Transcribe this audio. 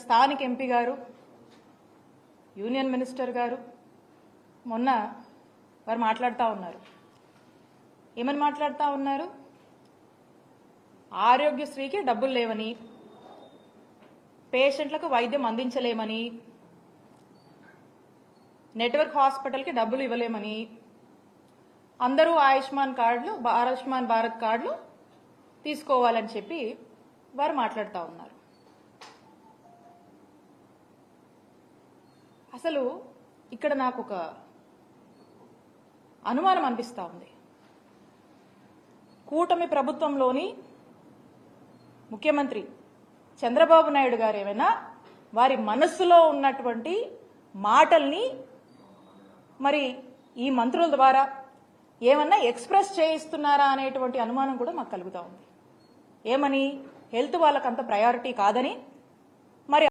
స్థానిక ఎంపీ గారు union minister గారు మొన్న వారు మాట్లాడుతూ ఉన్నారు. ఏమని మాట్లాడుతూ ఉన్నారు? ఆరోగ్యశ్రీకి డబ్బులు లేవని, పేషెంట్లకు వైద్యం అందించలేమని, నెట్వర్క్ హాస్పిటల్కి డబ్బులు ఇవ్వలేమని, అందరూ ఆయుష్మాన్ భారత్ కార్డులు తీసుకోవాలని చెప్పి వారు మాట్లాడుతూ ఉన్నారు. అసలు ఇక్కడ నాకు ఒక అనుమానం అనిపిస్తూ ఉంది. కూటమి ప్రభుత్వంలోని ముఖ్యమంత్రి చంద్రబాబు నాయుడు గారు ఏమైనా వారి మనస్సులో ఉన్నటువంటి మాటల్ని మరి ఈ మంత్రుల ద్వారా ఏమన్నా ఎక్స్ప్రెస్ చేయిస్తున్నారా అనేటువంటి అనుమానం కూడా మాకు కలుగుతూ ఉంది. ఏమని? హెల్త్ వాళ్ళకంత ప్రయారిటీ కాదని, మరి